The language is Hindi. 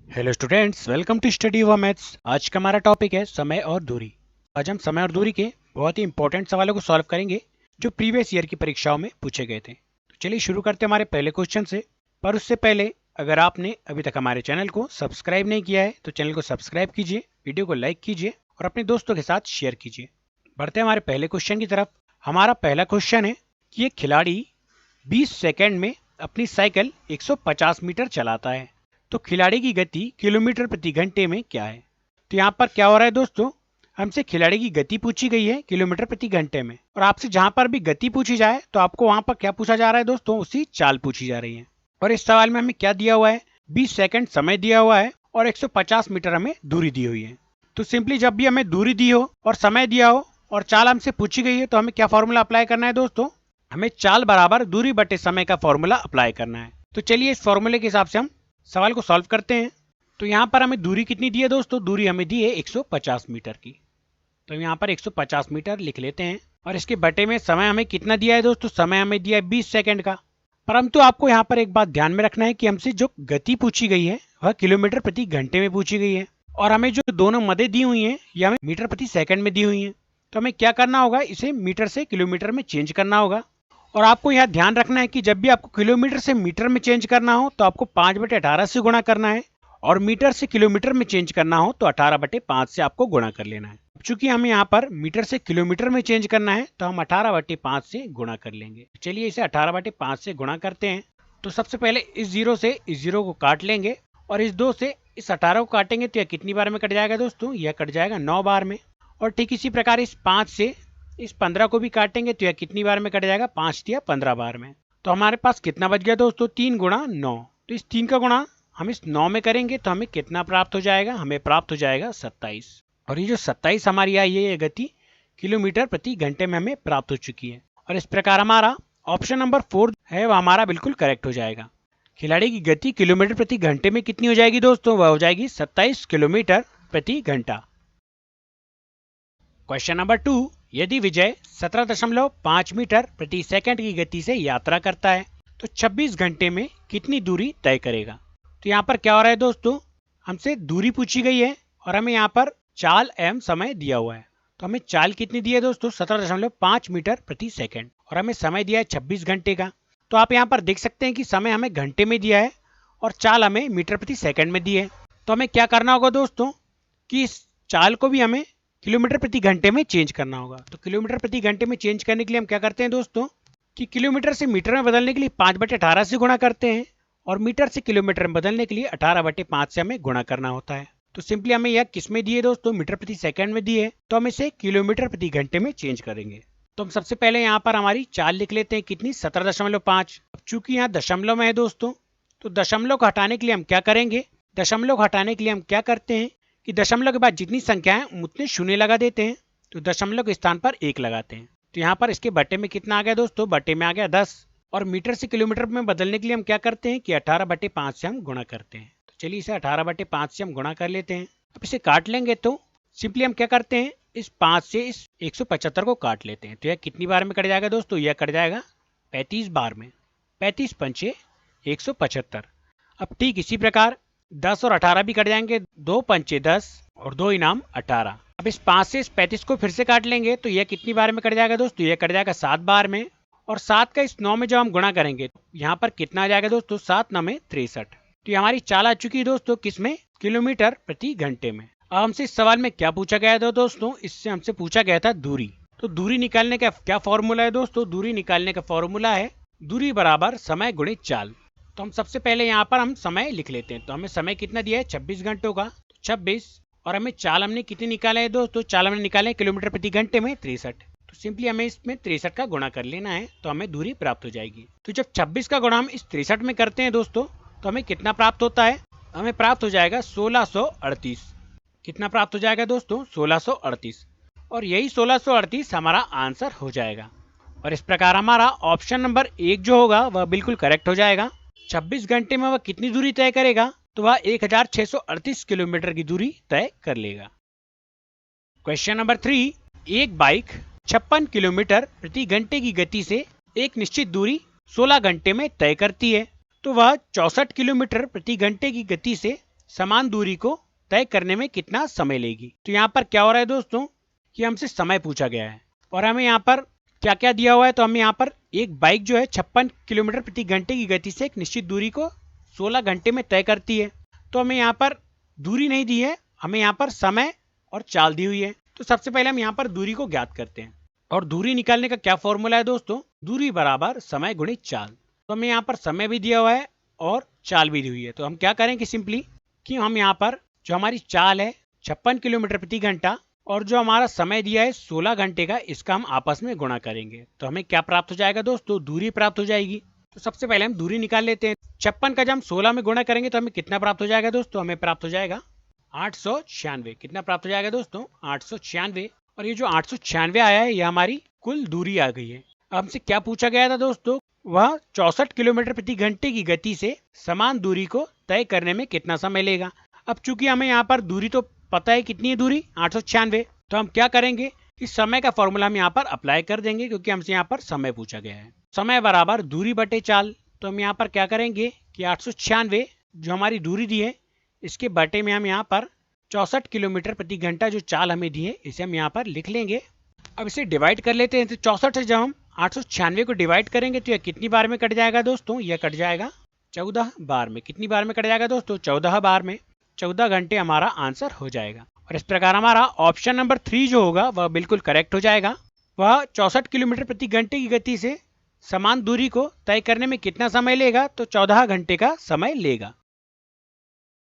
Hello students, welcome to study हुआ मैथ्स। आज का हमारा टॉपिक है समय और दूरी। आज हम समय और दूरी के बहुत ही इंपॉर्टेंट सवालों को सॉल्व करेंगे जो प्रीवियस ईयर की परीक्षाओं में पूछे गए थे। तो चलिए शुरू करते हैं हमारे पहले क्वेश्चन से। पर उससे पहले अगर आपने अभी तक हमारे चैनल को सब्सक्राइब नहीं किया है तो चैनल को सब्सक्राइब कीजिए, वीडियो को लाइक कीजिए और अपने दोस्तों के साथ शेयर कीजिए। बढ़ते हैं हमारे पहले क्वेश्चन की तरफ। हमारा पहला क्वेश्चन है कि एक खिलाड़ी 20 सेकेंड में अपनी साइकिल 150 मीटर चलाता है, तो खिलाड़ी की गति किलोमीटर प्रति घंटे में क्या है। तो यहाँ पर क्या हो रहा है दोस्तों, हमसे खिलाड़ी की गति पूछी गई है किलोमीटर प्रति घंटे में, और आपसे जहां पर भी गति पूछी जाए तो आपको वहां पर क्या पूछा जा रहा है दोस्तों, उसी चाल पूछी जा रही है। और इस सवाल में हमें क्या दिया हुआ है, 20 सेकंड समय दिया हुआ है और 150 मीटर हमें दूरी दी हुई है। तो सिंपली जब भी हमें दूरी दी हो और समय दिया हो और चाल हमसे पूछी गई है तो हमें क्या फॉर्मूला अप्लाई करना है दोस्तों, हमें चाल बराबर दूरी बटे समय का फॉर्मूला अप्लाई करना है। तो चलिए इस फॉर्मूले के हिसाब से हम सवाल को सॉल्व करते हैं। तो यहाँ पर हमें दूरी कितनी दी है दोस्तों, दूरी हमें दी है 150 मीटर की। तो यहाँ पर 150 मीटर लिख लेते हैं और इसके बटे में समय हमें कितना दिया है दोस्तों, समय हमें दिया है 20 सेकंड का। परंतु आपको यहाँ पर एक बात ध्यान में रखना है कि हमसे जो गति पूछी गई है वह किलोमीटर प्रति घंटे में पूछी गई है, और हमें जो दोनों मदें दी हुई हैं ये हमें मीटर प्रति सेकंड में दी हुई हैं। तो हमें क्या करना होगा, इसे मीटर से किलोमीटर में चेंज करना होगा। और आपको यह ध्यान रखना है कि जब भी आपको किलोमीटर से मीटर में चेंज करना हो तो आपको 5/18 से गुणा करना है, और मीटर से किलोमीटर में चेंज करना हो तो 18/5 से आपको गुणा कर लेना है। चूंकि हमें यहाँ पर मीटर से किलोमीटर में चेंज करना है तो हम 18/5 से गुणा कर लेंगे। चलिए इसे 18/5 से गुणा करते हैं। तो सबसे पहले इस जीरो से इस जीरो को काट लेंगे और इस 2 से इस 18 को काटेंगे तो यह कितनी बार में कट जाएगा दोस्तों, यह कट जाएगा 9 बार में। और ठीक इसी प्रकार इस 5 से इस 15 को भी काटेंगे तो यह कितनी बार में कट जाएगा, 5 या 15 बार में। तो हमारे पास कितना बच गया दोस्तों, 3 गुणा 9। तो इस 3 का गुणा हम इस 9 में करेंगे तो हमें कितना प्राप्त हो जाएगा, हमें प्राप्त हो जाएगा 27। और ये जो 27 हमारी आई है ये गति किलोमीटर प्रति घंटे में हमें प्राप्त हो चुकी है। और इस प्रकार हमारा ऑप्शन नंबर 4 है वह हमारा बिल्कुल करेक्ट हो जाएगा। खिलाड़ी की गति किलोमीटर प्रति घंटे में कितनी हो जाएगी दोस्तों, वह हो जाएगी 27 किलोमीटर प्रति घंटा। क्वेश्चन नंबर 2, यदि विजय 17.5 मीटर प्रति सेकंड की गति से यात्रा करता है तो 26 घंटे में कितनी दूरी तय करेगा। तो यहाँ पर क्या हो रहा है दोस्तों, हमसे दूरी पूछी गई है और हमें यहाँ पर चाल एवं समय दिया हुआ है। तो हमें चाल कितनी दी है दोस्तों, 17.5 मीटर प्रति सेकंड, और हमें समय दिया है 26 घंटे का। तो आप यहाँ पर देख सकते हैं कि समय हमें घंटे में दिया है और चाल हमें मीटर प्रति सेकंड में दी है। तो हमें क्या करना होगा दोस्तों कि इस चाल को भी हमें किलोमीटर प्रति घंटे में चेंज करना होगा। तो किलोमीटर प्रति घंटे में चेंज करने के लिए हम क्या करते हैं दोस्तों कि किलोमीटर से मीटर में बदलने के लिए 5/18 से गुणा करते हैं, और मीटर से किलोमीटर में बदलने के लिए 18/5 से हमें गुणा करना होता है। तो सिंपली हमें यह किस में दी है दोस्तों, मीटर प्रति सेकंड में दी है, तो हम इसे किलोमीटर प्रति घंटे में चेंज करेंगे। तो हम सबसे पहले यहाँ पर हमारी चाल लिख लेते हैं, कितनी, 17.5। अब चूंकि यहाँ दशमलव में है दोस्तों तो दशमलव को हटाने के लिए हम क्या करेंगे, दशमलव को हटाने के लिए हम क्या करते हैं कि दशमलव के बाद जितनी संख्या है उतने शून्य लगा देते हैं। तो दशमलव के स्थान पर 1 लगाते हैं। तो यहाँ पर इसके बटे में कितना आ गया दोस्तों, बटे में आ गया 10। और मीटर से किलोमीटर में बदलने के लिए हम क्या करते हैं कि 18/5 से हम गुणा करते हैं। तो चलिए इसे 18/5 से हम गुणा कर लेते हैं। अब इसे काट लेंगे तो सिंपली हम क्या करते हैं, इस 5 से इस 175 को काट लेते हैं। तो यह कितनी बार में कट जाएगा दोस्तों, यह कट जाएगा 35 बार में। 35 पंचे 175। अब ठीक इसी प्रकार 10 और 18 भी कट जाएंगे, 2 पंचे 10 और 2 इनाम 18। अब इस 5 से इस 35 को फिर से काट लेंगे तो यह कितनी बार में कट जाएगा दोस्तों, यह कट जाएगा 7 बार में। और 7 का इस 9 में जब हम गुणा करेंगे यहाँ पर कितना आ जाएगा दोस्तों, 7 9 में 63। तो ये हमारी चाल आ चुकी है दोस्तों किसमें, किलोमीटर प्रति घंटे में। अब हमसे इस सवाल में क्या पूछा गया था दोस्तों, इससे हमसे पूछा गया था दूरी। तो दूरी निकालने का क्या फॉर्मूला है दोस्तों, दूरी निकालने का फॉर्मूला है दूरी बराबर समय गुणित चाल। तो हम सबसे पहले यहाँ पर हम समय लिख लेते हैं। तो हमें समय कितना दिया है, 26 घंटों का, 26। और हमें चाल हमने कितनी निकाला है दोस्तों, चाल हमने निकाले किलोमीटर प्रति घंटे में 63। तो सिंपली हमें इसमें 63 का गुणा कर लेना है तो हमें दूरी प्राप्त हो जाएगी। तो जब 26 का गुणा हम इस 63 में करते हैं दोस्तों तो हमें कितना प्राप्त होता है, हमें प्राप्त हो जाएगा 1638। कितना प्राप्त हो जाएगा दोस्तों, 1638। और यही 1638 हमारा आंसर हो जाएगा। और इस प्रकार हमारा ऑप्शन नंबर 1 जो होगा वह बिल्कुल करेक्ट हो जाएगा। 26 घंटे में वह कितनी दूरी तय करेगा, तो वह 1638 किलोमीटर की दूरी तय कर लेगा। क्वेश्चन नंबर 3, एक बाइक 56 किलोमीटर प्रति घंटे की गति से एक निश्चित दूरी 16 घंटे में तय करती है, तो वह 64 किलोमीटर प्रति घंटे की गति से समान दूरी को तय करने में कितना समय लेगी। तो यहाँ पर क्या हो रहा है दोस्तों कि हमसे समय पूछा गया है और हमें यहाँ पर क्या क्या दिया हुआ है। तो हमें यहाँ पर एक बाइक जो है 56 किलोमीटर प्रति घंटे की गति से एक निश्चित दूरी को 16 घंटे में तय करती है। तो हमें यहाँ पर दूरी नहीं दी है, हमें यहाँ पर समय और चाल दी हुई है। तो सबसे पहले हम यहाँ पर दूरी को ज्ञात करते हैं और दूरी निकालने का क्या फॉर्मूला है दोस्तों, दूरी बराबर समय गुणित चाल। तो हमें यहाँ पर समय भी दिया हुआ है और चाल भी दी हुई है। तो हम क्या करेंगे सिंपली कि हम यहाँ पर जो हमारी चाल है 56 किलोमीटर प्रति घंटा और जो हमारा समय दिया है 16 घंटे का, इसका हम आपस में गुणा करेंगे। तो हमें क्या प्राप्त हो जाएगा दोस्तों, दूरी प्राप्त हो जाएगी। तो सबसे पहले हम दूरी निकाल लेते हैं। 56 का जब हम 16 में गुणा करेंगे तो हमें कितना प्राप्त हो जाएगा दोस्तों, हमें प्राप्त हो जाएगा 896। कितना प्राप्त हो जाएगा दोस्तों, 896। और ये जो 896 आया है ये हमारी कुल दूरी आ गई है। अब हमसे क्या पूछा गया था दोस्तों, वह 64 किलोमीटर प्रति घंटे की गति से समान दूरी को तय करने में कितना समय लेगा। अब चूंकि हमें यहाँ पर दूरी तो पता है, कितनी है दूरी, 896। तो हम क्या करेंगे, इस समय का फॉर्मूला हम यहाँ पर अप्लाई कर देंगे क्योंकि हमसे यहाँ पर समय पूछा गया है। समय बराबर दूरी बटे चाल। तो हम यहाँ पर क्या करेंगे कि 896 जो हमारी दूरी दी है इसके बटे में हम यहाँ पर 64 किलोमीटर प्रति घंटा जो चाल हमें दी है इसे हम यहाँ पर लिख लेंगे। अब इसे डिवाइड कर लेते हैं। तो 64 से जब हम 896 को डिवाइड करेंगे तो यह कितनी बार में कट जाएगा दोस्तों, यह कट जाएगा 14 बार में। कितनी बार में कट जाएगा दोस्तों, 14 बार में। 14 घंटे हमारा आंसर हो जाएगा। और इस प्रकार हमारा ऑप्शन नंबर 3 जो होगा वह बिल्कुल करेक्ट हो जाएगा। वह 64 किलोमीटर प्रति घंटे की गति से समान दूरी को तय करने में कितना समय लेगा, तो 14 घंटे का समय लेगा।